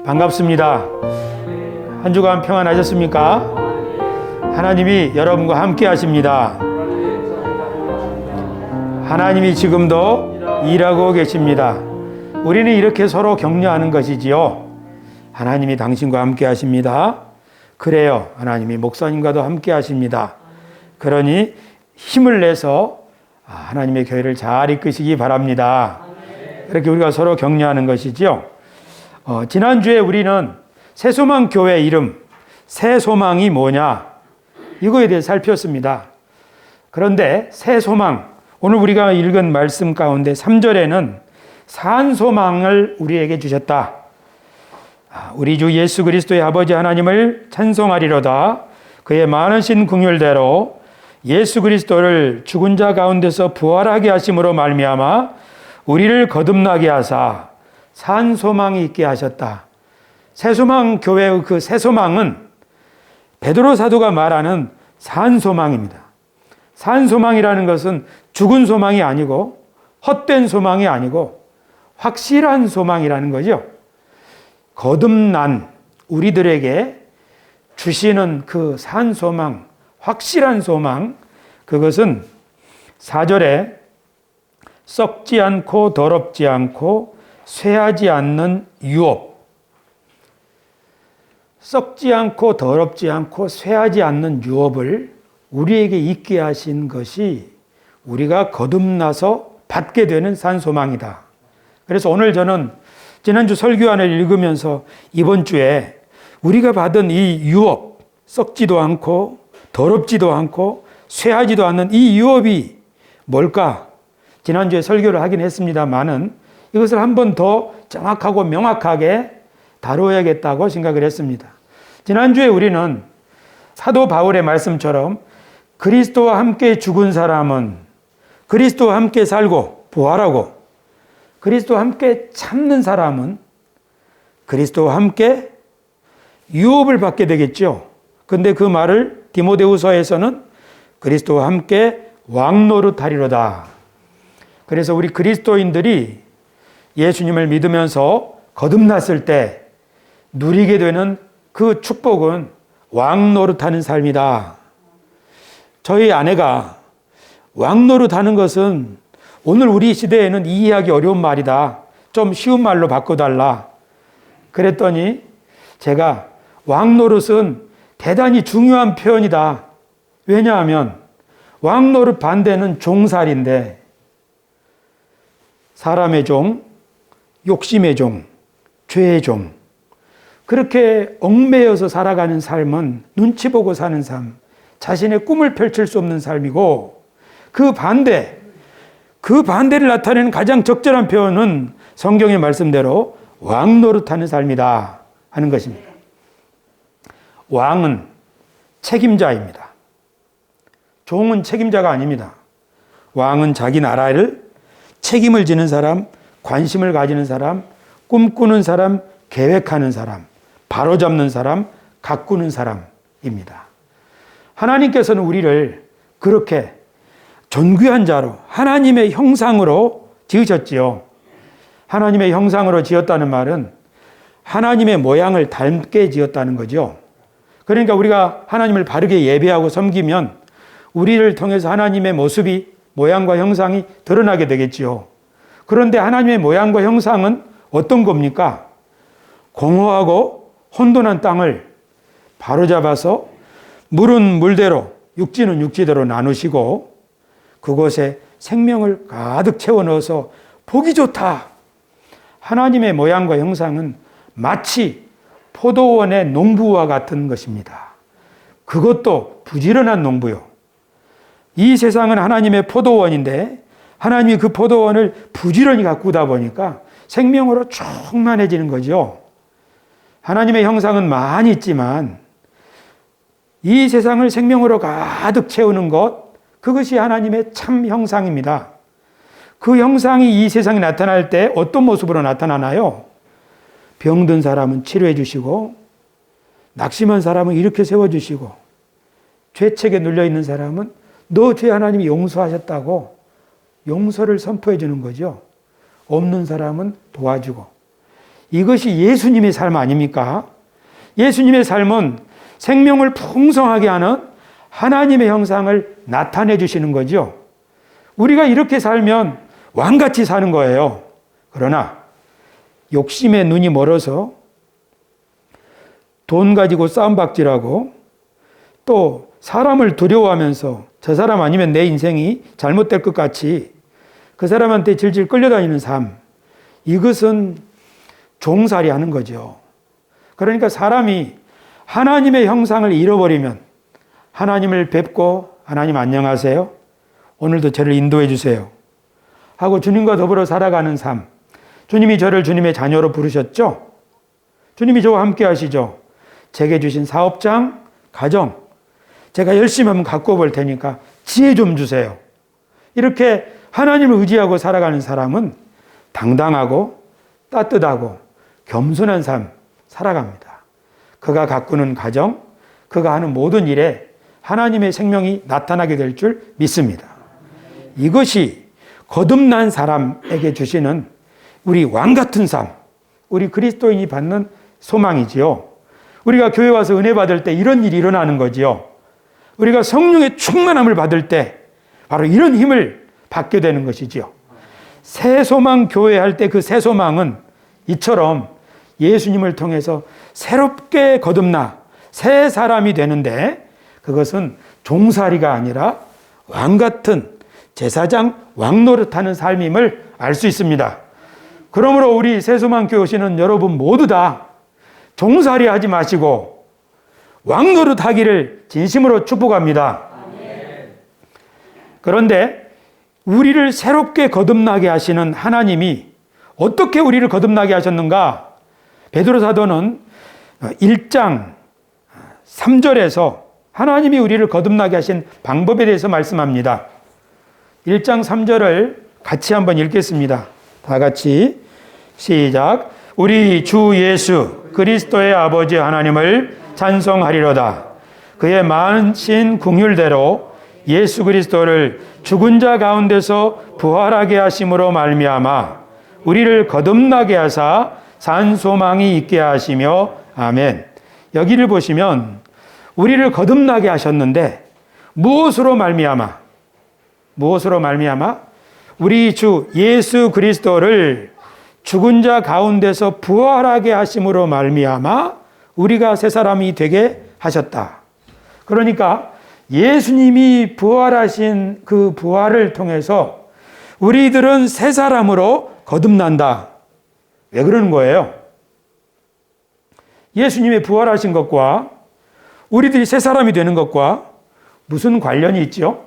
반갑습니다. 한 주간 평안하셨습니까? 하나님이 여러분과 함께 하십니다. 하나님이 지금도 일하고 계십니다. 우리는 이렇게 서로 격려하는 것이지요. 하나님이 당신과 함께 하십니다. 그래요. 하나님이 목사님과도 함께 하십니다. 그러니 힘을 내서 하나님의 교회를 잘 이끄시기 바랍니다. 이렇게 우리가 서로 격려하는 것이죠. 지난주에 우리는 새소망 교회 이름, 새소망이 뭐냐? 이거에 대해 살폈습니다. 그런데 새소망, 오늘 우리가 읽은 말씀 가운데 3절에는 산소망을 우리에게 주셨다. 우리 주 예수 그리스도의 아버지 하나님을 찬송하리로다. 그의 많으신 긍휼대로 예수 그리스도를 죽은 자 가운데서 부활하게 하심으로 말미암아 우리를 거듭나게 하사 산소망이 있게 하셨다. 새소망 교회의 그 새소망은 베드로 사도가 말하는 산소망입니다. 산소망이라는 것은 죽은 소망이 아니고 헛된 소망이 아니고 확실한 소망이라는 거죠. 거듭난 우리들에게 주시는 그 산소망, 확실한 소망, 그것은 4절에 썩지 않고 더럽지 않고 쇠하지 않는 유업. 썩지 않고 더럽지 않고 쇠하지 않는 유업을 우리에게 있게 하신 것이 우리가 거듭나서 받게 되는 산소망이다. 그래서 오늘 저는 지난주 설교안을 읽으면서 이번 주에 우리가 받은 이 유업, 썩지도 않고 더럽지도 않고 쇠하지도 않는 이 유업이 뭘까? 지난주에 설교를 하긴 했습니다만은 이것을 한 번 더 정확하고 명확하게 다루어야겠다고 생각을 했습니다. 지난주에 우리는 사도 바울의 말씀처럼 그리스도와 함께 죽은 사람은 그리스도와 함께 살고 부활하고 그리스도와 함께 참는 사람은 그리스도와 함께 유업을 받게 되겠죠. 그런데 그 말을 디모데후서에서는 그리스도와 함께 왕노릇하리로다. 그래서 우리 그리스도인들이 예수님을 믿으면서 거듭났을 때 누리게 되는 그 축복은 왕노릇하는 삶이다. 저희 아내가 왕노릇하는 것은 오늘 우리 시대에는 이해하기 어려운 말이다. 좀 쉬운 말로 바꿔달라. 그랬더니 제가 왕노릇은 대단히 중요한 표현이다. 왜냐하면 왕노릇 반대는 종살인데 사람의 종, 욕심의 종, 죄의 종, 그렇게 얽매여서 살아가는 삶은 눈치 보고 사는 삶, 자신의 꿈을 펼칠 수 없는 삶이고 그 반대를 나타내는 가장 적절한 표현은 성경의 말씀대로 왕노릇하는 삶이다 하는 것입니다. 왕은 책임자입니다. 종은 책임자가 아닙니다. 왕은 자기 나라를 책임을 지는 사람, 관심을 가지는 사람, 꿈꾸는 사람, 계획하는 사람, 바로잡는 사람, 가꾸는 사람입니다. 하나님께서는 우리를 그렇게 존귀한 자로 하나님의 형상으로 지으셨지요. 하나님의 형상으로 지었다는 말은 하나님의 모양을 닮게 지었다는 거죠. 그러니까 우리가 하나님을 바르게 예배하고 섬기면 우리를 통해서 하나님의 모습이, 모양과 형상이 드러나게 되겠지요. 그런데 하나님의 모양과 형상은 어떤 겁니까? 공허하고 혼돈한 땅을 바로잡아서 물은 물대로, 육지는 육지대로 나누시고 그곳에 생명을 가득 채워 넣어서 보기 좋다. 하나님의 모양과 형상은 마치 포도원의 농부와 같은 것입니다. 그것도 부지런한 농부요. 이 세상은 하나님의 포도원인데 하나님이 그 포도원을 부지런히 가꾸다 보니까 생명으로 충만해지는 거죠. 하나님의 형상은 많이 있지만 이 세상을 생명으로 가득 채우는 것, 그것이 하나님의 참 형상입니다. 그 형상이 이 세상에 나타날 때 어떤 모습으로 나타나나요? 병든 사람은 치료해 주시고 낙심한 사람은 일으켜 세워주시고 죄책에 눌려있는 사람은 너 죄 하나님이 용서하셨다고 용서를 선포해 주는 거죠. 없는 사람은 도와주고 이것이 예수님의 삶 아닙니까? 예수님의 삶은 생명을 풍성하게 하는 하나님의 형상을 나타내 주시는 거죠. 우리가 이렇게 살면 왕같이 사는 거예요. 그러나 욕심에 눈이 멀어서 돈 가지고 싸움박질하고 또 사람을 두려워하면서 저 사람 아니면 내 인생이 잘못될 것 같이 그 사람한테 질질 끌려다니는 삶, 이것은 종살이 하는 거죠. 그러니까 사람이 하나님의 형상을 잃어버리면 하나님을 뵙고 하나님 안녕하세요. 오늘도 저를 인도해 주세요. 하고 주님과 더불어 살아가는 삶. 주님이 저를 주님의 자녀로 부르셨죠? 주님이 저와 함께 하시죠? 제게 주신 사업장, 가정, 제가 열심히 한번 갖고 볼 테니까 지혜 좀 주세요. 이렇게 하나님을 의지하고 살아가는 사람은 당당하고 따뜻하고 겸손한 삶 살아갑니다. 그가 가꾸는 가정, 그가 하는 모든 일에 하나님의 생명이 나타나게 될 줄 믿습니다. 이것이 거듭난 사람에게 주시는 우리 왕 같은 삶, 우리 그리스도인이 받는 소망이지요. 우리가 교회 와서 은혜 받을 때 이런 일이 일어나는 거지요. 우리가 성령의 충만함을 받을 때 바로 이런 힘을 받게 되는 것이지요. 새 소망 교회 할 때 그 새 소망은 이처럼 예수님을 통해서 새롭게 거듭나 새 사람이 되는데 그것은 종살이가 아니라 왕 같은 제사장 왕 노릇하는 삶임을 알 수 있습니다. 그러므로 우리 새소망 교회 오시는 여러분 모두 다 종살이 하지 마시고 왕 노릇하기를 진심으로 축복합니다. 그런데 우리를 새롭게 거듭나게 하시는 하나님이 어떻게 우리를 거듭나게 하셨는가? 베드로 사도는 1장 3절에서 하나님이 우리를 거듭나게 하신 방법에 대해서 말씀합니다. 1장 3절을 같이 한번 읽겠습니다. 다 같이 시작. 우리 주 예수 그리스도의 아버지 하나님을 찬송하리로다. 그의 많으신 긍휼대로 예수 그리스도를 죽은 자 가운데서 부활하게 하심으로 말미암아 우리를 거듭나게 하사 산 소망이 있게 하시며 아멘. 여기를 보시면 우리를 거듭나게 하셨는데 무엇으로 말미암아 우리 주 예수 그리스도를 죽은 자 가운데서 부활하게 하심으로 말미암아 우리가 새 사람이 되게 하셨다. 그러니까 예수님이 부활하신 그 부활을 통해서 우리들은 새 사람으로 거듭난다. 왜 그러는 거예요? 예수님이 부활하신 것과 우리들이 새 사람이 되는 것과 무슨 관련이 있죠?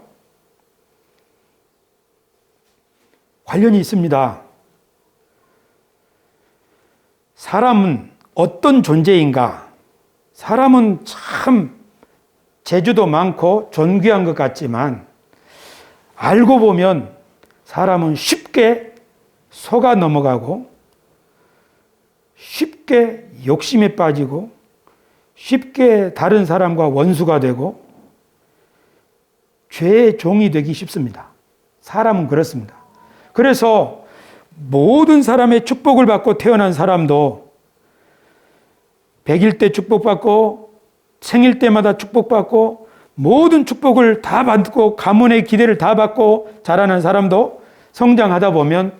관련이 있습니다. 사람은 어떤 존재인가? 사람은 참 재주도 많고 존귀한 것 같지만 알고 보면 사람은 쉽게 속아 넘어가고 쉽게 욕심에 빠지고 쉽게 다른 사람과 원수가 되고 죄의 종이 되기 쉽습니다. 사람은 그렇습니다. 그래서 모든 사람의 축복을 받고 태어난 사람도 100일 때 축복받고 생일 때마다 축복받고 모든 축복을 다 받고 가문의 기대를 다 받고 자라는 사람도 성장하다 보면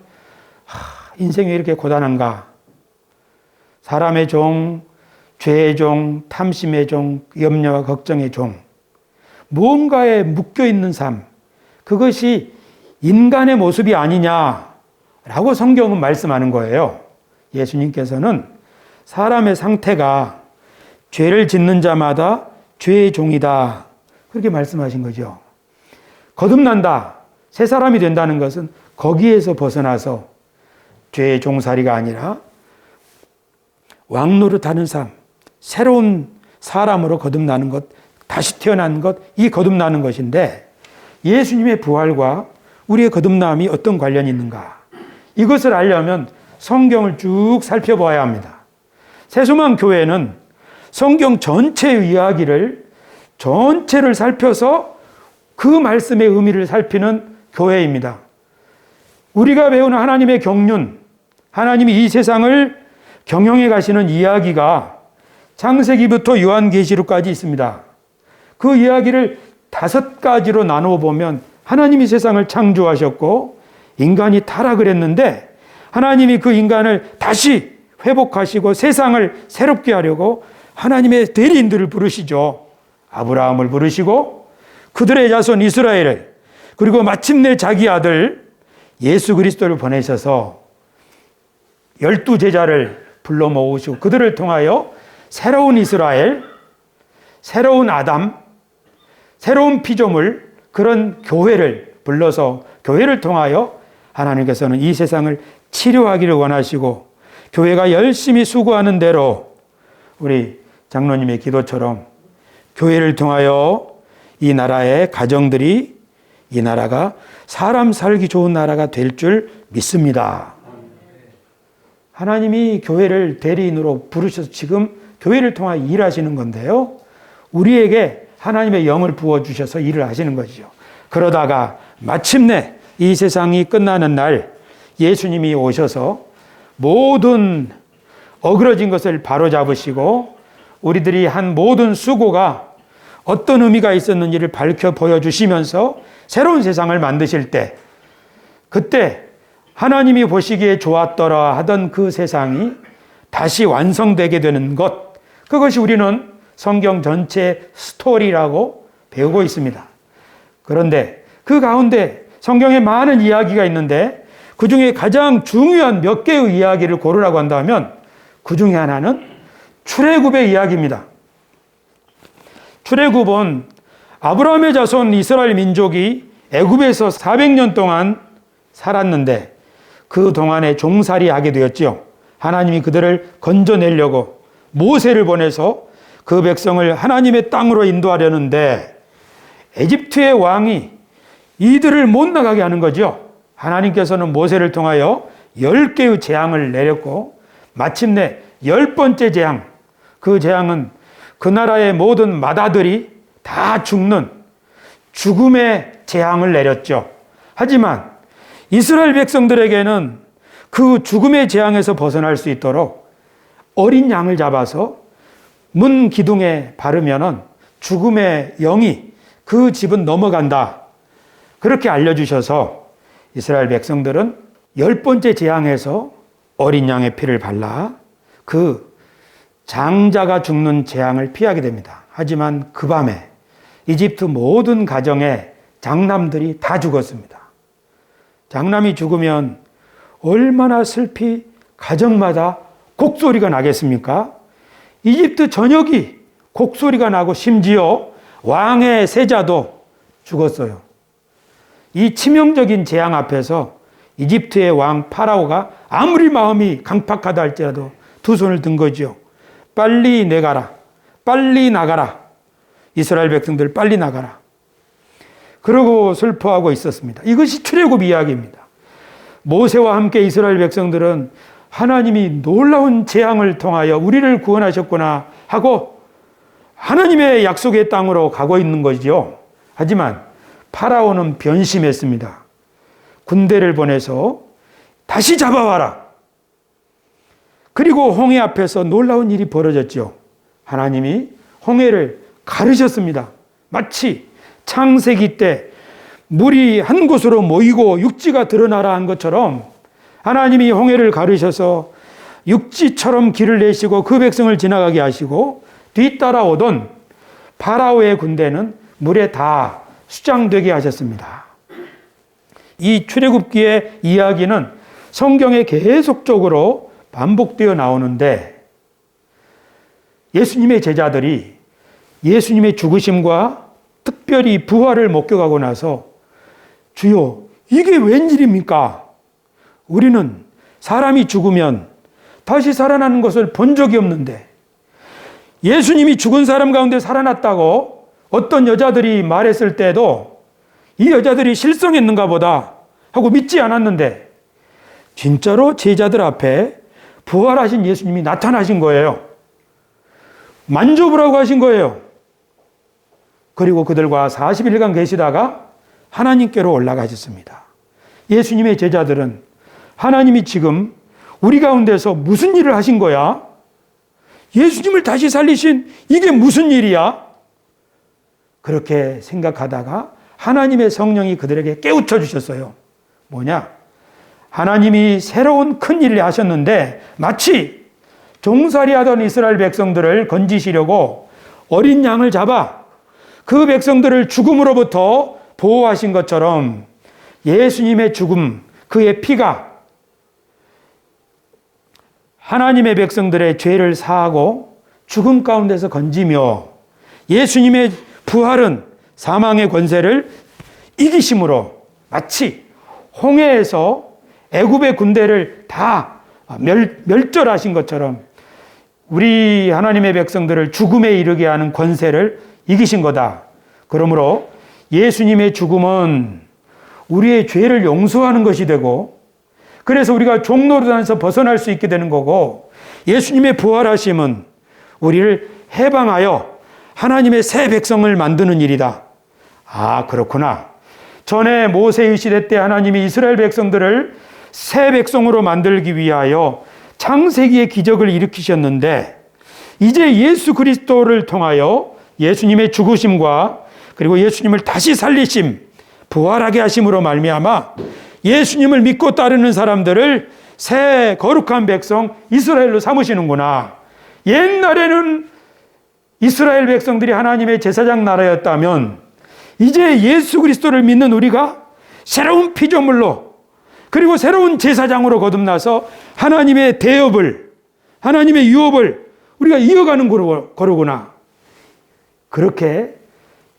인생이 왜 이렇게 고단한가? 사람의 종, 죄의 종, 탐심의 종, 염려와 걱정의 종, 무언가에 묶여있는 삶, 그것이 인간의 모습이 아니냐라고 성경은 말씀하는 거예요. 예수님께서는 사람의 상태가 죄를 짓는 자마다 죄의 종이다, 그렇게 말씀하신 거죠. 거듭난다, 새 사람이 된다는 것은 거기에서 벗어나서 죄의 종살이가 아니라 왕노릇하는 삶, 새로운 사람으로 거듭나는 것, 다시 태어난 것, 이 거듭나는 것인데 예수님의 부활과 우리의 거듭남이 어떤 관련이 있는가? 이것을 알려면 성경을 쭉 살펴봐야 합니다. 새소망 교회는 성경 전체의 이야기를 전체를 살펴서 그 말씀의 의미를 살피는 교회입니다. 우리가 배우는 하나님의 경륜, 하나님이 이 세상을 경영해 가시는 이야기가 창세기부터 요한계시록까지 있습니다. 그 이야기를 5가지로 나누어 보면 하나님이 세상을 창조하셨고 인간이 타락을 했는데 하나님이 그 인간을 다시 회복하시고 세상을 새롭게 하려고 하나님의 대리인들을 부르시죠. 아브라함을 부르시고 그들의 자손 이스라엘을, 그리고 마침내 자기 아들 예수 그리스도를 보내셔서 12제자를 불러 모으시고 그들을 통하여 새로운 이스라엘, 새로운 아담, 새로운 피조물, 그런 교회를 불러서 교회를 통하여 하나님께서는 이 세상을 치료하기를 원하시고 교회가 열심히 수고하는 대로 우리 장로님의 기도처럼 교회를 통하여 이 나라의 가정들이, 이 나라가 사람 살기 좋은 나라가 될 줄 믿습니다. 하나님이 교회를 대리인으로 부르셔서 지금 교회를 통하여 일하시는 건데요. 우리에게 하나님의 영을 부어주셔서 일을 하시는 것이죠. 그러다가 마침내 이 세상이 끝나는 날 예수님이 오셔서 모든 어그러진 것을 바로잡으시고 우리들이 한 모든 수고가 어떤 의미가 있었는지를 밝혀 보여주시면서 새로운 세상을 만드실 때, 그때 하나님이 보시기에 좋았더라 하던 그 세상이 다시 완성되게 되는 것, 그것이 우리는 성경 전체 스토리라고 배우고 있습니다. 그런데 그 가운데 성경에 많은 이야기가 있는데 그 중에 가장 중요한 몇 개의 이야기를 고르라고 한다면 그 중에 하나는 출애굽의 이야기입니다. 출애굽은 아브라함의 자손 이스라엘 민족이 애굽에서 400년 동안 살았는데 그 동안에 종살이 하게 되었지요. 하나님이 그들을 건져내려고 모세를 보내서 그 백성을 하나님의 땅으로 인도하려는데 에집트의 왕이 이들을 못 나가게 하는 거죠. 하나님께서는 모세를 통하여 10개의 재앙을 내렸고 마침내 10번째 재앙, 그 재앙은 그 나라의 모든 맏아들이 다 죽는 죽음의 재앙을 내렸죠. 하지만 이스라엘 백성들에게는 그 죽음의 재앙에서 벗어날 수 있도록 어린 양을 잡아서 문 기둥에 바르면은 죽음의 영이 그 집은 넘어간다. 그렇게 알려주셔서 이스라엘 백성들은 10번째 재앙에서 어린 양의 피를 발라 그 장자가 죽는 재앙을 피하게 됩니다. 하지만 그 밤에 이집트 모든 가정의 장남들이 다 죽었습니다. 장남이 죽으면 얼마나 슬피 가정마다 곡소리가 나겠습니까? 이집트 전역이 곡소리가 나고 심지어 왕의 세자도 죽었어요. 이 치명적인 재앙 앞에서 이집트의 왕 파라오가 아무리 마음이 강팍하다 할지라도 두 손을 든 거죠. 빨리 내가라. 빨리 나가라. 이스라엘 백성들 빨리 나가라. 그러고 슬퍼하고 있었습니다. 이것이 출애굽 이야기입니다. 모세와 함께 이스라엘 백성들은 하나님이 놀라운 재앙을 통하여 우리를 구원하셨구나 하고 하나님의 약속의 땅으로 가고 있는 거죠. 하지만 파라오는 변심했습니다. 군대를 보내서 다시 잡아와라. 그리고 홍해 앞에서 놀라운 일이 벌어졌죠. 하나님이 홍해를 가르셨습니다. 마치 창세기 때 물이 한 곳으로 모이고 육지가 드러나라 한 것처럼 하나님이 홍해를 가르셔서 육지처럼 길을 내시고 그 백성을 지나가게 하시고 뒤따라오던 파라오의 군대는 물에 다 수장되게 하셨습니다. 이 출애굽기의 이야기는 성경에 계속적으로 반복되어 나오는데 예수님의 제자들이 예수님의 죽으심과 특별히 부활을 목격하고 나서 주여 이게 웬일입니까? 우리는 사람이 죽으면 다시 살아나는 것을 본 적이 없는데 예수님이 죽은 사람 가운데 살아났다고 어떤 여자들이 말했을 때도 이 여자들이 실성했는가 보다 하고 믿지 않았는데 진짜로 제자들 앞에 부활하신 예수님이 나타나신 거예요. 만져보라고 하신 거예요. 그리고 그들과 40일간 계시다가 하나님께로 올라가셨습니다. 예수님의 제자들은 하나님이 지금 우리 가운데서 무슨 일을 하신 거야? 예수님을 다시 살리신 이게 무슨 일이야? 그렇게 생각하다가 하나님의 성령이 그들에게 깨우쳐 주셨어요. 뭐냐? 하나님이 새로운 큰 일을 하셨는데 마치 종살이하던 이스라엘 백성들을 건지시려고 어린 양을 잡아 그 백성들을 죽음으로부터 보호하신 것처럼 예수님의 죽음, 그의 피가 하나님의 백성들의 죄를 사하고 죽음 가운데서 건지며 예수님의 부활은 사망의 권세를 이기심으로 마치 홍해에서 애굽의 군대를 다 멸절하신 것처럼 우리 하나님의 백성들을 죽음에 이르게 하는 권세를 이기신 거다. 그러므로 예수님의 죽음은 우리의 죄를 용서하는 것이 되고 그래서 우리가 종노릇에서 벗어날 수 있게 되는 거고 예수님의 부활하심은 우리를 해방하여 하나님의 새 백성을 만드는 일이다. 아, 그렇구나. 전에 모세의 시대 때 하나님이 이스라엘 백성들을 새 백성으로 만들기 위하여 창세기의 기적을 일으키셨는데 이제 예수 그리스도를 통하여 예수님의 죽으심과 그리고 예수님을 다시 살리심, 부활하게 하심으로 말미암아 예수님을 믿고 따르는 사람들을 새 거룩한 백성 이스라엘로 삼으시는구나. 옛날에는 이스라엘 백성들이 하나님의 제사장 나라였다면 이제 예수 그리스도를 믿는 우리가 새로운 피조물로 그리고 새로운 제사장으로 거듭나서 하나님의 대업을, 하나님의 유업을 우리가 이어가는 거로구나. 그렇게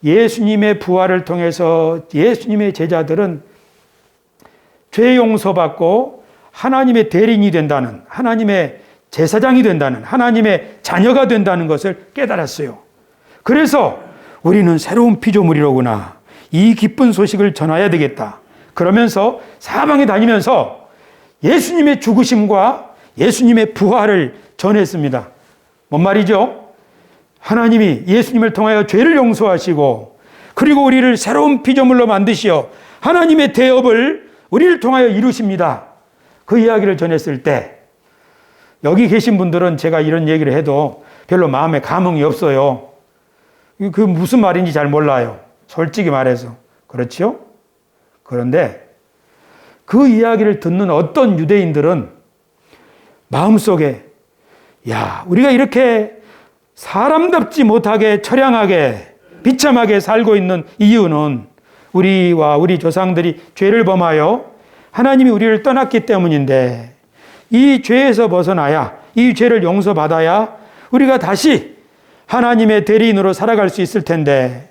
예수님의 부활을 통해서 예수님의 제자들은 죄 용서받고 하나님의 대리인이 된다는, 하나님의 제사장이 된다는, 하나님의 자녀가 된다는 것을 깨달았어요. 그래서 우리는 새로운 피조물이로구나. 이 기쁜 소식을 전해야 되겠다. 그러면서 사방에 다니면서 예수님의 죽으심과 예수님의 부활을 전했습니다. 뭔 말이죠? 하나님이 예수님을 통하여 죄를 용서하시고 그리고 우리를 새로운 피조물로 만드시어 하나님의 대업을 우리를 통하여 이루십니다. 그 이야기를 전했을 때 여기 계신 분들은 제가 이런 얘기를 해도 별로 마음에 감흥이 없어요. 그 무슨 말인지 잘 몰라요. 솔직히 말해서. 그렇죠? 그런데 그 이야기를 듣는 어떤 유대인들은 마음속에 야, 우리가 이렇게 사람답지 못하게 처량하게 비참하게 살고 있는 이유는 우리와 우리 조상들이 죄를 범하여 하나님이 우리를 떠났기 때문인데 이 죄에서 벗어나야 이 죄를 용서받아야 우리가 다시 하나님의 대리인으로 살아갈 수 있을 텐데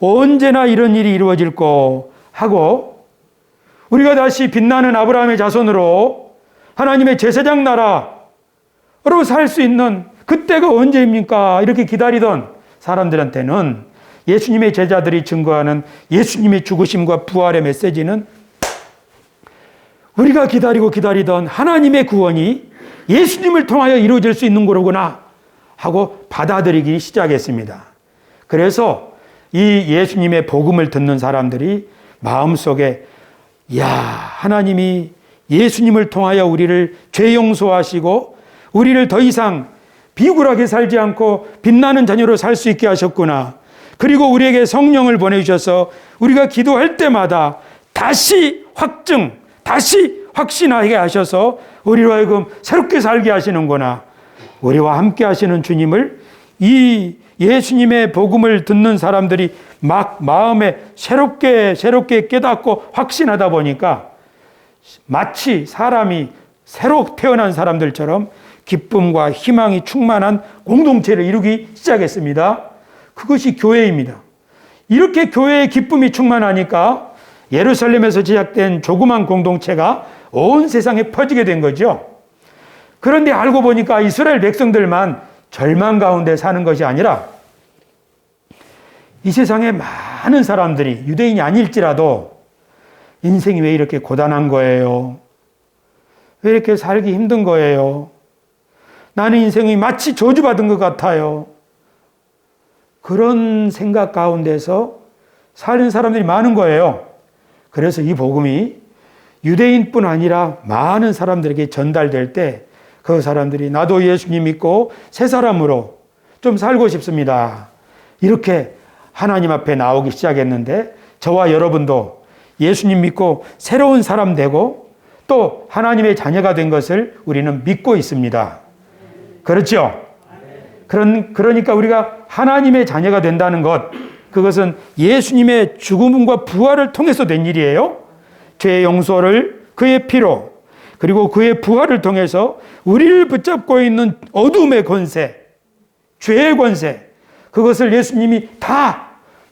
언제나 이런 일이 이루어질고 하고 우리가 다시 빛나는 아브라함의 자손으로 하나님의 제사장 나라로 살 수 있는 그때가 언제입니까? 이렇게 기다리던 사람들한테는 예수님의 제자들이 증거하는 예수님의 죽으심과 부활의 메시지는 우리가 기다리던 하나님의 구원이 예수님을 통하여 이루어질 수 있는 거로구나 하고 받아들이기 시작했습니다. 그래서 이 예수님의 복음을 듣는 사람들이 마음속에 야, 하나님이 예수님을 통하여 우리를 죄 용서하시고 우리를 더 이상 비굴하게 살지 않고 빛나는 자녀로 살 수 있게 하셨구나. 그리고 우리에게 성령을 보내주셔서 우리가 기도할 때마다 다시 확신하게 하셔서 우리로 하여금 새롭게 살게 하시는구나. 우리와 함께 하시는 주님을 이 예수님의 복음을 듣는 사람들이 막 마음에 새롭게 깨닫고 확신하다 보니까 마치 사람이 새로 태어난 사람들처럼 기쁨과 희망이 충만한 공동체를 이루기 시작했습니다. 그것이 교회입니다. 이렇게 교회의 기쁨이 충만하니까 예루살렘에서 시작된 조그만 공동체가 온 세상에 퍼지게 된 거죠. 그런데 알고 보니까 이스라엘 백성들만 절망 가운데 사는 것이 아니라 이 세상에 많은 사람들이 유대인이 아닐지라도 인생이 왜 이렇게 고단한 거예요? 왜 이렇게 살기 힘든 거예요? 나는 인생이 마치 저주받은 것 같아요. 그런 생각 가운데서 사는 사람들이 많은 거예요. 그래서 이 복음이 유대인뿐 아니라 많은 사람들에게 전달될 때 그 사람들이 나도 예수님 믿고 새 사람으로 좀 살고 싶습니다. 이렇게 하나님 앞에 나오기 시작했는데 저와 여러분도 예수님 믿고 새로운 사람 되고 또 하나님의 자녀가 된 것을 우리는 믿고 있습니다. 그렇죠? 그러니까 우리가 하나님의 자녀가 된다는 것, 그것은 예수님의 죽음과 부활을 통해서 된 일이에요. 죄의 용서를 그의 피로 그리고 그의 부활을 통해서 우리를 붙잡고 있는 어둠의 권세, 죄의 권세, 그것을 예수님이 다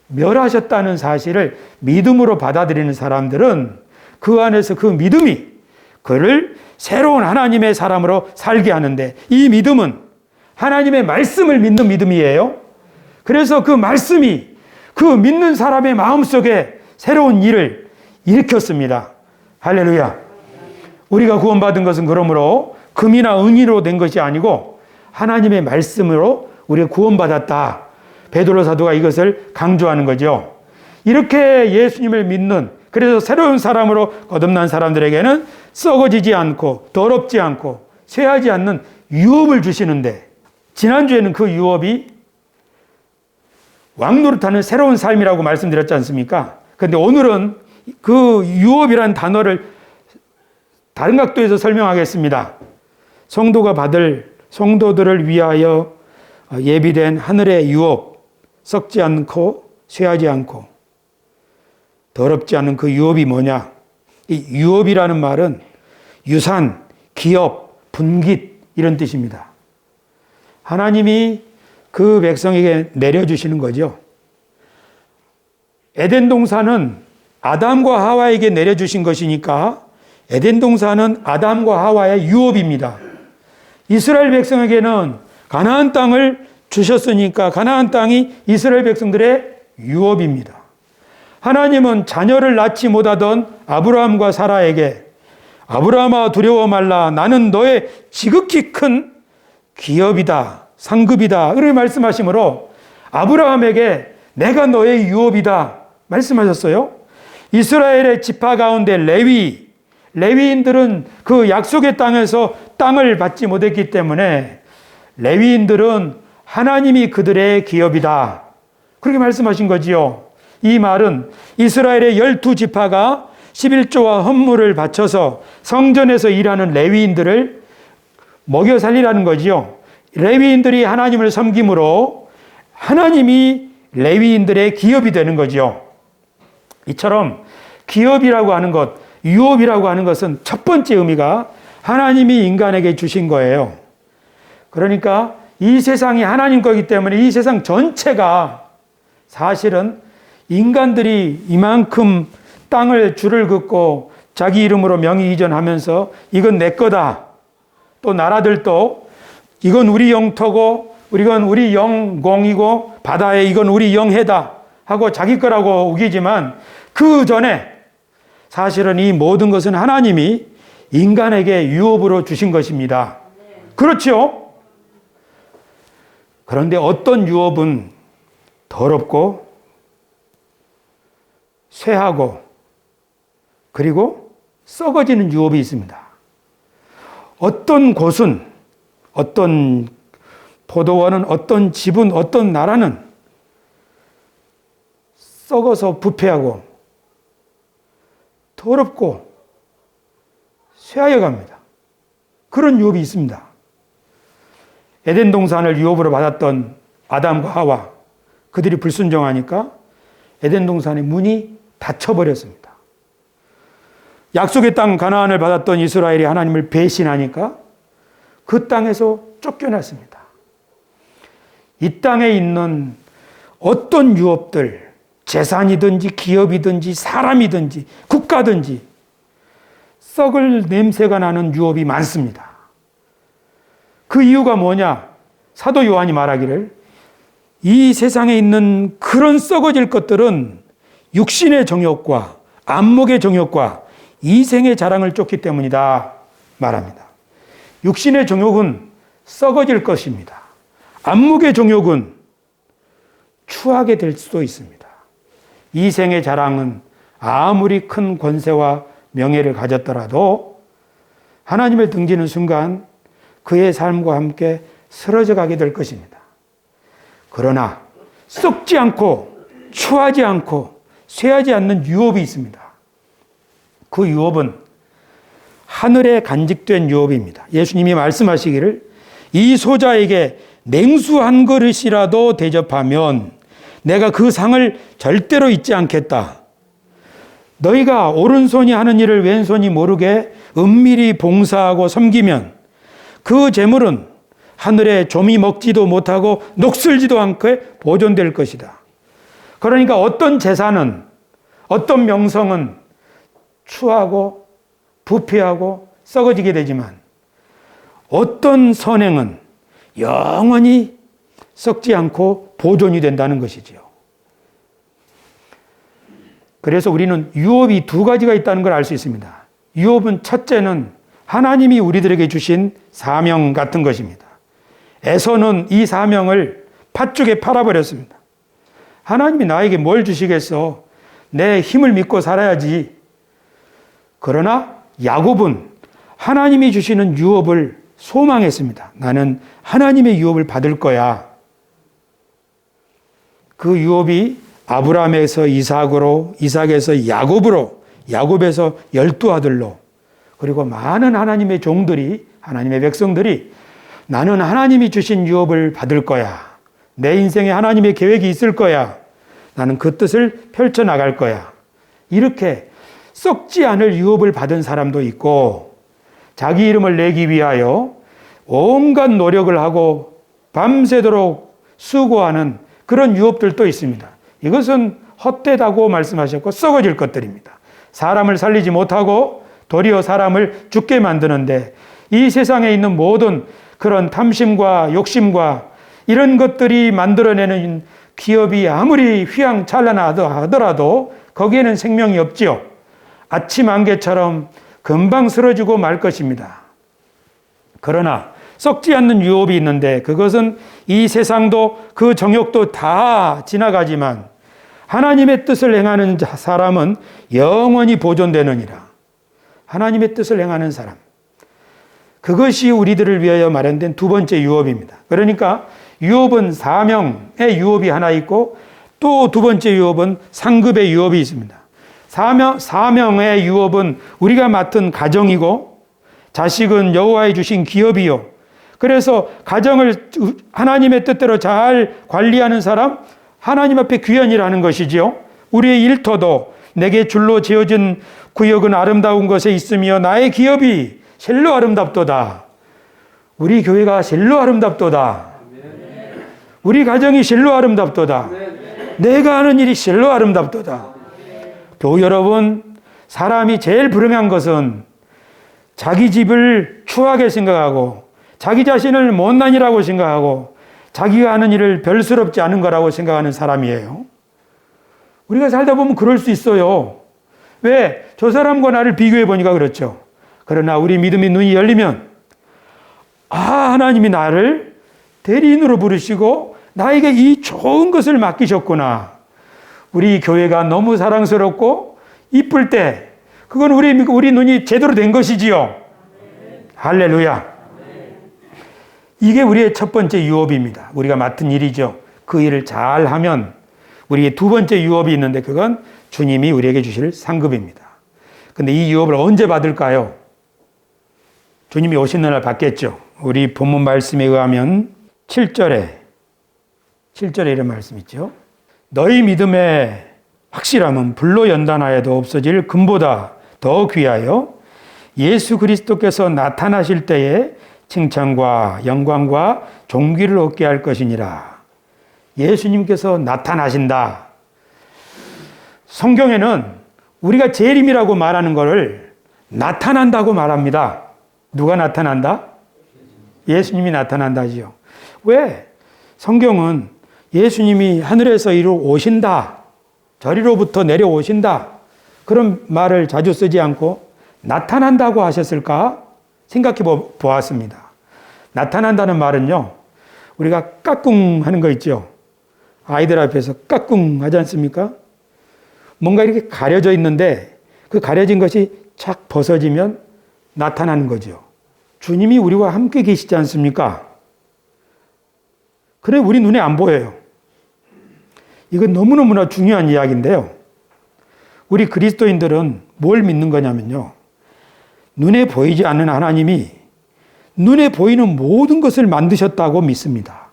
멸하셨다는 사실을 믿음으로 받아들이는 사람들은 그 안에서 그 믿음이 그를 새로운 하나님의 사람으로 살게 하는데, 이 믿음은 하나님의 말씀을 믿는 믿음이에요. 그래서 그 말씀이 그 믿는 사람의 마음속에 새로운 일을 일으켰습니다. 할렐루야. 우리가 구원받은 것은 그러므로 금이나 은으로 된 것이 아니고 하나님의 말씀으로 우리가 구원받았다. 베드로 사도가 이것을 강조하는 거죠. 이렇게 예수님을 믿는, 그래서 새로운 사람으로 거듭난 사람들에게는 썩어지지 않고 더럽지 않고 쇠하지 않는 유업을 주시는데, 지난주에는 그 유업이 왕노릇하는 새로운 삶이라고 말씀드렸지 않습니까? 그런데 오늘은 그 유업이라는 단어를 다른 각도에서 설명하겠습니다. 성도가 받을, 성도들을 위하여 예비된 하늘의 유업, 썩지 않고 쇠하지 않고 더럽지 않은 그 유업이 뭐냐? 이 유업이라는 말은 유산, 기업, 분깃 이런 뜻입니다. 하나님이 그 백성에게 내려주시는 거죠. 에덴 동산은 아담과 하와에게 내려주신 것이니까 에덴 동산은 아담과 하와의 유업입니다. 이스라엘 백성에게는 가나안 땅을 주셨으니까 가나안 땅이 이스라엘 백성들의 유업입니다. 하나님은 자녀를 낳지 못하던 아브라함과 사라에게 아브라함아 두려워 말라, 나는 너의 지극히 큰 기업이다, 상급이다 그렇게 말씀하시므로 아브라함에게 내가 너의 유업이다 말씀하셨어요. 이스라엘의 지파 가운데 레위인들은 그 약속의 땅에서 땅을 받지 못했기 때문에 레위인들은 하나님이 그들의 기업이다 그렇게 말씀하신 거지요. 이 말은 이스라엘의 12지파가 11조와 헌물을 바쳐서 성전에서 일하는 레위인들을 먹여 살리라는 거지요. 레위인들이 하나님을 섬김으로 하나님이 레위인들의 기업이 되는 거지요. 이처럼 기업이라고 하는 것, 유업이라고 하는 것은 첫 번째 의미가 하나님이 인간에게 주신 거예요. 그러니까 이 세상이 하나님 거기 때문에 이 세상 전체가 사실은 인간들이 이만큼 땅을 줄을 긋고 자기 이름으로 명의 이전하면서 이건 내 거다. 또 나라들도 이건 우리 영토고 이건 우리 영공이고 바다에 이건 우리 영해다 하고 자기 거라고 우기지만 그 전에 사실은 이 모든 것은 하나님이 인간에게 유업으로 주신 것입니다. 그렇죠? 그런데 어떤 유업은 더럽고 쇠하고 그리고 썩어지는 유업이 있습니다. 어떤 곳은, 어떤 포도원은, 어떤 집은, 어떤 나라는 썩어서 부패하고 더럽고 쇠하여 갑니다. 그런 유업이 있습니다. 에덴 동산을 유업으로 받았던 아담과 하와, 그들이 불순종하니까 에덴 동산의 문이 닫혀버렸습니다. 약속의 땅 가나안을 받았던 이스라엘이 하나님을 배신하니까 그 땅에서 쫓겨났습니다. 이 땅에 있는 어떤 유업들, 재산이든지 기업이든지 사람이든지 국가든지 썩을 냄새가 나는 유업이 많습니다. 그 이유가 뭐냐? 사도 요한이 말하기를 이 세상에 있는 그런 썩어질 것들은 육신의 정욕과 안목의 정욕과 이생의 자랑을 쫓기 때문이다 말합니다. 육신의 정욕은 썩어질 것입니다. 안목의 정욕은 추하게 될 수도 있습니다. 이생의 자랑은 아무리 큰 권세와 명예를 가졌더라도 하나님을 등지는 순간 그의 삶과 함께 쓰러져 가게 될 것입니다. 그러나 썩지 않고 추하지 않고 쇠하지 않는 유업이 있습니다. 그 유업은 하늘에 간직된 유업입니다. 예수님이 말씀하시기를 이 소자에게 냉수 한 그릇이라도 대접하면 내가 그 상을 절대로 잊지 않겠다. 너희가 오른손이 하는 일을 왼손이 모르게 은밀히 봉사하고 섬기면 그 재물은 하늘에 좀이 먹지도 못하고 녹슬지도 않게 보존될 것이다. 그러니까 어떤 재산은, 어떤 명성은 추하고 부패하고 썩어지게 되지만 어떤 선행은 영원히 썩지 않고 보존이 된다는 것이지요. 그래서 우리는 유업이 두 가지가 있다는 걸 알 수 있습니다. 유업은 첫째는 하나님이 우리들에게 주신 사명 같은 것입니다. 에서는 이 사명을 팥죽에 팔아버렸습니다. 하나님이 나에게 뭘 주시겠어? 내 힘을 믿고 살아야지. 그러나 야곱은 하나님이 주시는 유업을 소망했습니다. 나는 하나님의 유업을 받을 거야. 그 유업이 아브라함에서 이삭으로, 이삭에서 야곱으로, 야곱에서 12아들로, 그리고 많은 하나님의 종들이, 하나님의 백성들이 나는 하나님이 주신 유업을 받을 거야. 내 인생에 하나님의 계획이 있을 거야. 나는 그 뜻을 펼쳐나갈 거야. 이렇게 썩지 않을 유업을 받은 사람도 있고 자기 이름을 내기 위하여 온갖 노력을 하고 밤새도록 수고하는 그런 유업들도 있습니다. 이것은 헛되다고 말씀하셨고 썩어질 것들입니다. 사람을 살리지 못하고 도리어 사람을 죽게 만드는데 이 세상에 있는 모든 그런 탐심과 욕심과 이런 것들이 만들어내는 기업이 아무리 휘황찬란하더라도 거기에는 생명이 없지요. 아침 안개처럼 금방 쓰러지고 말 것입니다. 그러나 썩지 않는 유업이 있는데 그것은 이 세상도 그 정욕도 다 지나가지만 하나님의 뜻을 행하는 사람은 영원히 보존되느니라. 하나님의 뜻을 행하는 사람. 그것이 우리들을 위하여 마련된 두 번째 유업입니다. 그러니까 유업은 사명의 유업이 하나 있고 또 두 번째 유업은 상급의 유업이 있습니다. 사명의 유업은 우리가 맡은 가정이고 자식은 여호와의 주신 기업이요. 그래서 가정을 하나님의 뜻대로 잘 관리하는 사람, 하나님 앞에 귀한이라는 것이지요. 우리의 일터도 내게 줄로 지어진 구역은 아름다운 것에 있으며 나의 기업이 실로 아름답도다. 우리 교회가 실로 아름답도다. 우리 가정이 실로 아름답도다. 내가 하는 일이 실로 아름답도다. 교우 여러분, 사람이 제일 불행한 것은 자기 집을 추하게 생각하고 자기 자신을 못난이라고 생각하고 자기가 하는 일을 별스럽지 않은 거라고 생각하는 사람이에요. 우리가 살다 보면 그럴 수 있어요. 왜? 저 사람과 나를 비교해 보니까 그렇죠. 그러나 우리 믿음의 눈이 열리면 하나님이 나를 대리인으로 부르시고 나에게 이 좋은 것을 맡기셨구나. 우리 교회가 너무 사랑스럽고 이쁠 때 그건 우리 눈이 제대로 된 것이지요. 할렐루야. 이게 우리의 첫 번째 유업입니다. 우리가 맡은 일이죠. 그 일을 잘하면 우리의 두 번째 유업이 있는데 그건 주님이 우리에게 주실 상급입니다. 근데 이 유업을 언제 받을까요? 주님이 오시는 날 받겠죠. 우리 본문 말씀에 의하면 7절에 이런 말씀 있죠. 너희 믿음의 확실함은 불로 연단하여도 없어질 금보다 더 귀하여 예수 그리스도께서 나타나실 때에 칭찬과 영광과 존귀를 얻게 할 것이니라. 예수님께서 나타나신다. 성경에는 우리가 재림이라고 말하는 것을 나타난다고 말합니다. 누가 나타난다? 예수님이 나타난다지요. 왜? 성경은 예수님이 하늘에서 이리로 오신다. 저리로부터 내려오신다. 그런 말을 자주 쓰지 않고 나타난다고 하셨을까? 생각해 보았습니다. 나타난다는 말은요, 우리가 까꿍 하는 거 있죠. 아이들 앞에서 까꿍 하지 않습니까? 뭔가 이렇게 가려져 있는데 그 가려진 것이 착 벗어지면 나타나는 거죠. 주님이 우리와 함께 계시지 않습니까? 그래 우리 눈에 안 보여요. 이건 너무너무나 중요한 이야기인데요. 우리 그리스도인들은 뭘 믿는 거냐면요. 눈에 보이지 않는 하나님이 눈에 보이는 모든 것을 만드셨다고 믿습니다.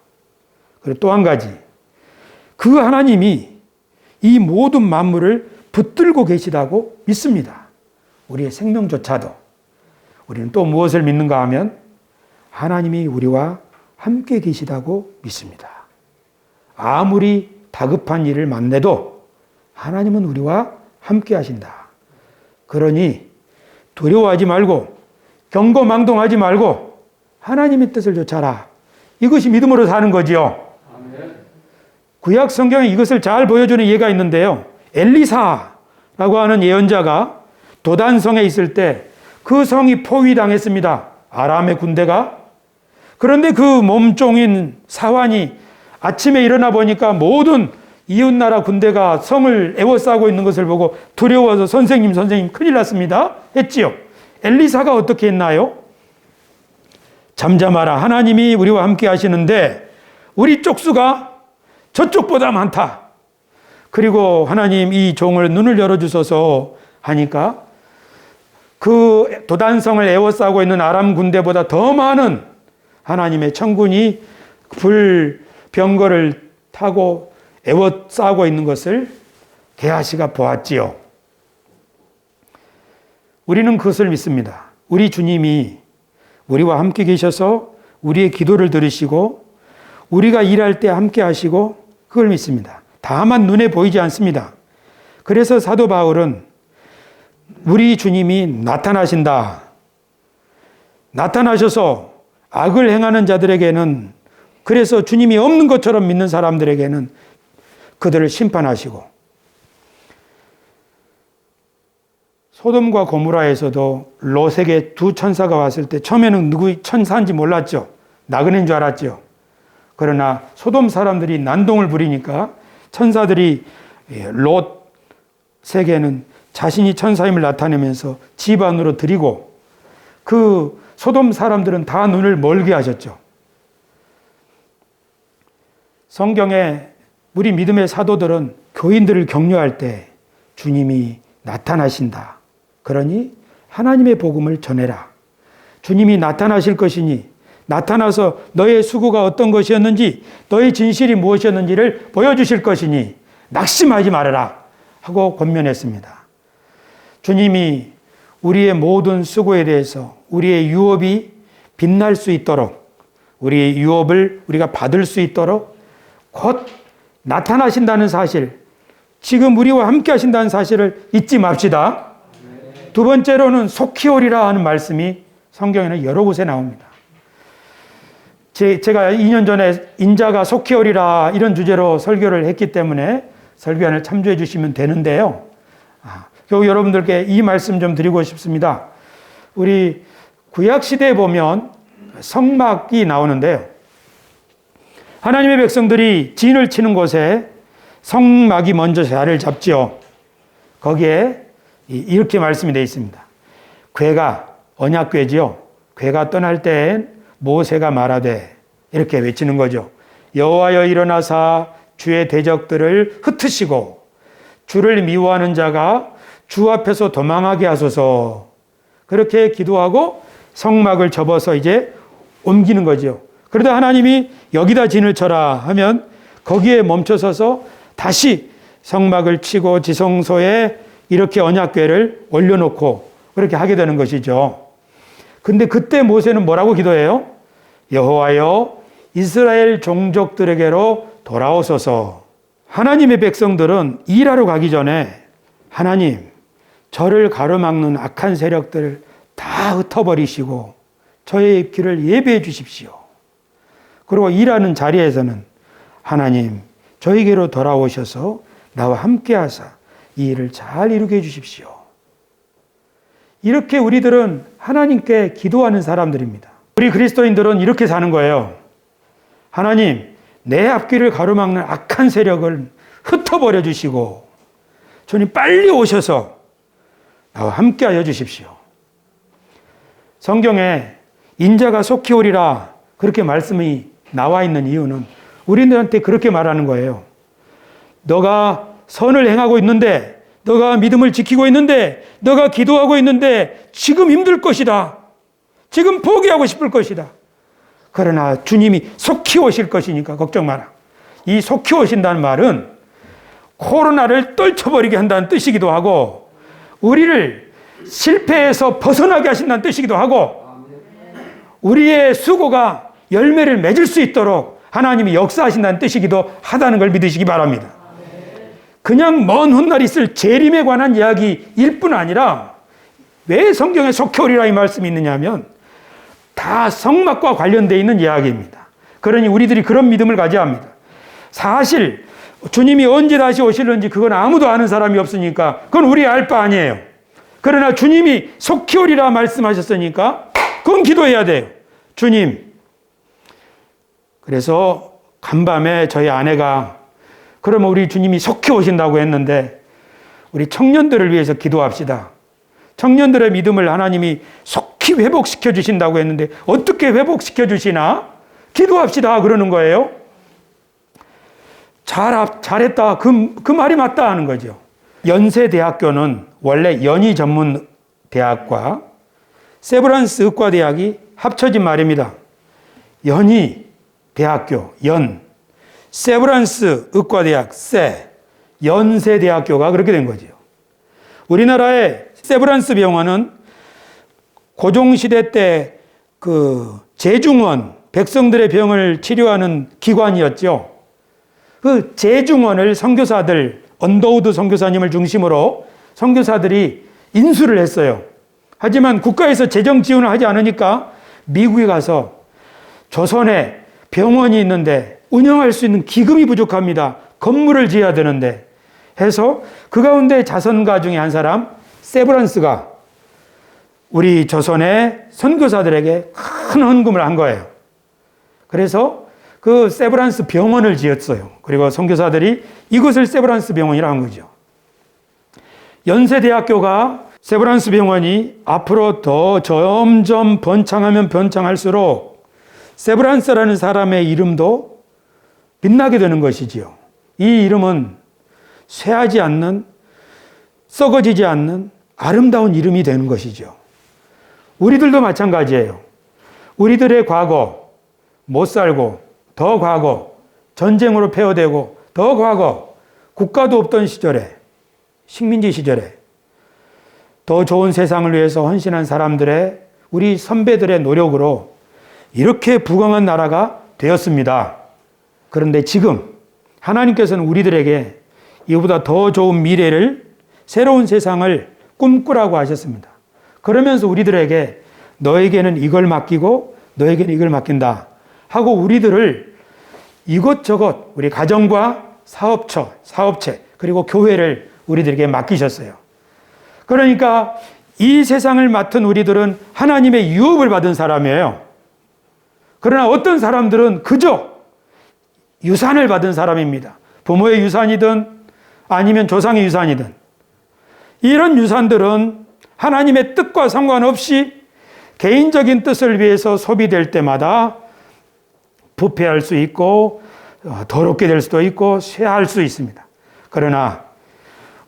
그리고 또 한 가지, 그 하나님이 이 모든 만물을 붙들고 계시다고 믿습니다. 우리의 생명조차도. 우리는 또 무엇을 믿는가 하면 하나님이 우리와 함께 계시다고 믿습니다. 아무리 다급한 일을 만나도 하나님은 우리와 함께 하신다. 그러니 두려워하지 말고 경거망동하지 말고 하나님의 뜻을 좇아라. 이것이 믿음으로 사는 거지요. 구약 성경에 이것을 잘 보여주는 예가 있는데요. 엘리사라고 하는 예언자가 도단성에 있을 때 그 성이 포위당했습니다. 아람의 군대가. 그런데 그 몸종인 사환이 아침에 일어나 보니까 모든 이웃나라 군대가 성을 에워싸고 있는 것을 보고 두려워서 선생님 큰일 났습니다 했지요. 엘리사가 어떻게 했나요? 잠잠하라. 하나님이 우리와 함께 하시는데 우리 쪽수가 저쪽보다 많다. 그리고 하나님 이 종을 눈을 열어주소서 하니까 그 도단성을 에워싸고 있는 아람 군대보다 더 많은 하나님의 천군이 불병거를 타고 에워싸고 있는 것을 게하시가 보았지요. 우리는 그것을 믿습니다. 우리 주님이 우리와 함께 계셔서 우리의 기도를 들으시고 우리가 일할 때 함께 하시고 그걸 믿습니다. 다만 눈에 보이지 않습니다. 그래서 사도 바울은 우리 주님이 나타나신다. 나타나셔서 악을 행하는 자들에게는, 그래서 주님이 없는 것처럼 믿는 사람들에게는 그들을 심판하시고, 소돔과 고모라에서도 롯에게 두 천사가 왔을 때 처음에는 누구 천사인지 몰랐죠. 나그네인 줄 알았죠. 그러나 소돔 사람들이 난동을 부리니까 천사들이 롯에게는 자신이 천사임을 나타내면서 집 안으로 들이고 그 소돔 사람들은 다 눈을 멀게 하셨죠. 성경에 우리 믿음의 사도들은 교인들을 격려할 때 주님이 나타나신다. 그러니 하나님의 복음을 전해라. 주님이 나타나실 것이니 나타나서 너의 수고가 어떤 것이었는지 너의 진실이 무엇이었는지를 보여주실 것이니 낙심하지 말아라 하고 권면했습니다. 주님이 우리의 모든 수고에 대해서 우리의 유업이 빛날 수 있도록, 우리의 유업을 우리가 받을 수 있도록 곧 나타나신다는 사실, 지금 우리와 함께 하신다는 사실을 잊지 맙시다. 두 번째로는 속히 오리라 하는 말씀이 성경에는 여러 곳에 나옵니다. 제가 2년 전에 인자가 속히 오리라 이런 주제로 설교를 했기 때문에 설교안을 참조해 주시면 되는데요. 겨우 여러분들께 이 말씀 좀 드리고 싶습니다. 우리 구약시대에 보면 성막이 나오는데요. 하나님의 백성들이 진을 치는 곳에 성막이 먼저 자리를 잡지요. 거기에 이렇게 말씀이 되어 있습니다. 궤가 언약궤지요. 궤가 떠날 때엔 모세가 말하되 이렇게 외치는 거죠. 여호와여 일어나사 주의 대적들을 흩으시고 주를 미워하는 자가 주 앞에서 도망하게 하소서. 그렇게 기도하고 성막을 접어서 이제 옮기는 거죠. 그러다 하나님이 여기다 진을 쳐라 하면 거기에 멈춰서서 다시 성막을 치고 지성소에 이렇게 언약궤를 올려놓고 그렇게 하게 되는 것이죠. 근데 그때 모세는 뭐라고 기도해요? 여호와여 이스라엘 종족들에게로 돌아오소서. 하나님의 백성들은 일하러 가기 전에 하나님 저를 가로막는 악한 세력들을 다 흩어버리시고 저의 길을 예비해 주십시오. 그리고 일하는 자리에서는 하나님 저에게로 돌아오셔서 나와 함께 하사 이 일을 잘 이루게 해 주십시오. 이렇게 우리들은 하나님께 기도하는 사람들입니다. 우리 그리스도인들은 이렇게 사는 거예요. 하나님 내 앞길을 가로막는 악한 세력을 흩어버려 주시고 주님 빨리 오셔서 나와 함께하여 주십시오. 성경에 인자가 속히 오리라 그렇게 말씀이 나와 있는 이유는 우리들한테 그렇게 말하는 거예요. 너가 선을 행하고 있는데, 너가 믿음을 지키고 있는데, 너가 기도하고 있는데 지금 힘들 것이다. 지금 포기하고 싶을 것이다. 그러나 주님이 속히 오실 것이니까 걱정 마라. 이 속히 오신다는 말은 코로나를 떨쳐버리게 한다는 뜻이기도 하고, 우리를 실패에서 벗어나게 하신다는 뜻이기도 하고, 우리의 수고가 열매를 맺을 수 있도록 하나님이 역사하신다는 뜻이기도 하다는 걸 믿으시기 바랍니다. 그냥 먼 훗날 있을 재림에 관한 이야기일 뿐 아니라, 왜 성경에 속히 오리라 이 말씀이 있느냐 하면 다 성막과 관련되어 있는 이야기입니다. 그러니 우리들이 그런 믿음을 가져야 합니다. 사실 주님이 언제 다시 오실는지 그건 아무도 아는 사람이 없으니까 그건 우리 알 바 아니에요. 그러나 주님이 속히 오리라 말씀하셨으니까 그건 기도해야 돼요. 주님. 그래서 간밤에 저희 아내가 그러면 우리 주님이 속히 오신다고 했는데 우리 청년들을 위해서 기도합시다. 청년들의 믿음을 하나님이 속히 회복시켜 주신다고 했는데 어떻게 회복시켜 주시나? 기도합시다 그러는 거예요. 잘했다. 그 말이 맞다 하는 거죠. 연세대학교는 원래 연희 전문 대학과 세브란스 의과대학이 합쳐진 말입니다. 연희 대학교, 세브란스 의과대학, 연세대학교가 그렇게 된 거죠. 우리나라의 세브란스 병원은 고종시대 때 그 제중원, 백성들의 병을 치료하는 기관이었죠. 그 제중원을 선교사들, 언더우드 선교사님을 중심으로 선교사들이 인수를 했어요. 하지만 국가에서 재정 지원을 하지 않으니까 미국에 가서 조선에 병원이 있는데 운영할 수 있는 기금이 부족합니다. 건물을 지어야 되는데 해서 그 가운데 자선가 중에 한 사람 세브란스가 우리 조선의 선교사들에게 큰 헌금을 한 거예요. 그래서 그 세브란스 병원을 지었어요. 그리고 선교사들이 이것을 세브란스 병원이라고 한 거죠. 연세대학교가 세브란스 병원이 앞으로 더 점점 번창하면 번창할수록 세브란스라는 사람의 이름도 빛나게 되는 것이지요. 이 이름은 쇠하지 않는, 썩어지지 않는 아름다운 이름이 되는 것이죠. 우리들도 마찬가지예요. 우리들의 과거, 못 살고, 더 과거, 전쟁으로 폐허되고, 더 과거, 국가도 없던 시절에, 식민지 시절에, 더 좋은 세상을 위해서 헌신한 사람들의, 우리 선배들의 노력으로 이렇게 부강한 나라가 되었습니다. 그런데 지금 하나님께서는 우리들에게 이보다 더 좋은 미래를, 새로운 세상을 꿈꾸라고 하셨습니다. 그러면서 우리들에게 너에게는 이걸 맡기고 너에게는 이걸 맡긴다 하고 우리들을 이것저것 우리 가정과 사업체 그리고 교회를 우리들에게 맡기셨어요. 그러니까 이 세상을 맡은 우리들은 하나님의 유업을 받은 사람이에요. 그러나 어떤 사람들은 그저 유산을 받은 사람입니다. 부모의 유산이든 아니면 조상의 유산이든 이런 유산들은 하나님의 뜻과 상관없이 개인적인 뜻을 위해서 소비될 때마다 부패할 수 있고 더럽게 될 수도 있고 쇠할 수 있습니다. 그러나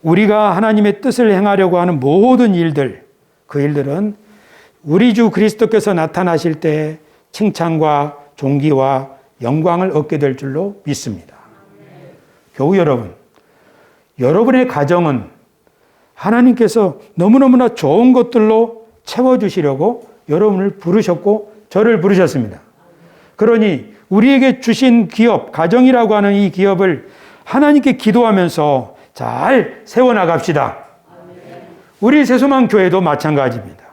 우리가 하나님의 뜻을 행하려고 하는 모든 일들, 그 일들은 우리 주 그리스도께서 나타나실 때 칭찬과 존귀와 영광을 얻게 될 줄로 믿습니다. 교우 여러분, 여러분의 가정은 하나님께서 너무너무나 좋은 것들로 채워주시려고 여러분을 부르셨고 저를 부르셨습니다. 그러니 우리에게 주신 기업, 가정이라고 하는 이 기업을 하나님께 기도하면서 잘 세워나갑시다. 우리 새소망 교회도 마찬가지입니다.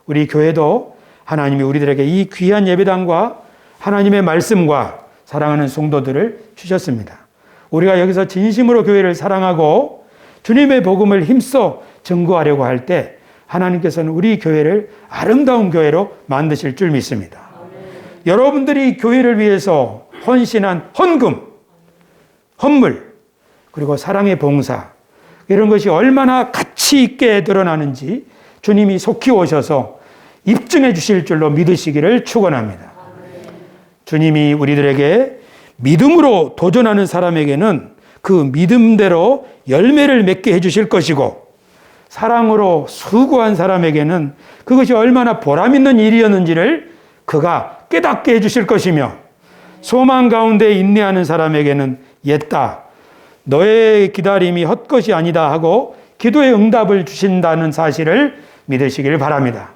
우리 교회도 하나님이 우리들에게 이 귀한 예배당과 하나님의 말씀과 사랑하는 성도들을 주셨습니다. 우리가 여기서 진심으로 교회를 사랑하고 주님의 복음을 힘써 증거하려고 할 때 하나님께서는 우리 교회를 아름다운 교회로 만드실 줄 믿습니다. 여러분들이 교회를 위해서 헌신한 헌금, 헌물, 그리고 사랑의 봉사, 이런 것이 얼마나 가치 있게 드러나는지 주님이 속히 오셔서 입증해 주실 줄로 믿으시기를 축원합니다. 주님이 우리들에게 믿음으로 도전하는 사람에게는 그 믿음대로 열매를 맺게 해 주실 것이고, 사랑으로 수고한 사람에게는 그것이 얼마나 보람 있는 일이었는지를 그가 깨닫게 해 주실 것이며, 소망 가운데 인내하는 사람에게는 옛다, 너의 기다림이 헛것이 아니다 하고 기도의 응답을 주신다는 사실을 믿으시길 바랍니다.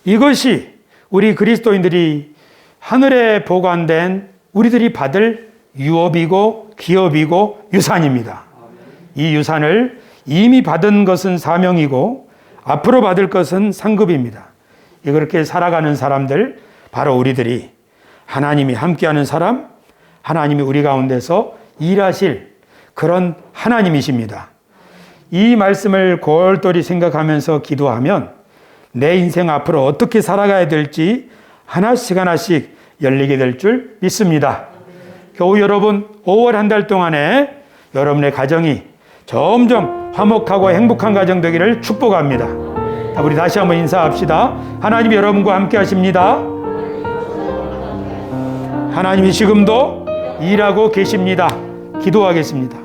이것이 우리 그리스도인들이 하늘에 보관된 우리들이 받을 유업이고 기업이고 유산입니다. 이 유산을 이미 받은 것은 사명이고 앞으로 받을 것은 상급입니다. 그렇게 살아가는 사람들, 바로 우리들이 하나님이 함께하는 사람, 하나님이 우리 가운데서 일하실 그런 하나님이십니다. 이 말씀을 골똘히 생각하면서 기도하면 내 인생 앞으로 어떻게 살아가야 될지 하나씩 하나씩 열리게 될 줄 믿습니다. 교우 여러분, 5월 한 달 동안에 여러분의 가정이 점점 화목하고 행복한 가정 되기를 축복합니다. 우리 다시 한번 인사합시다. 하나님이 여러분과 함께 하십니다. 하나님이 지금도 일하고 계십니다. 기도하겠습니다.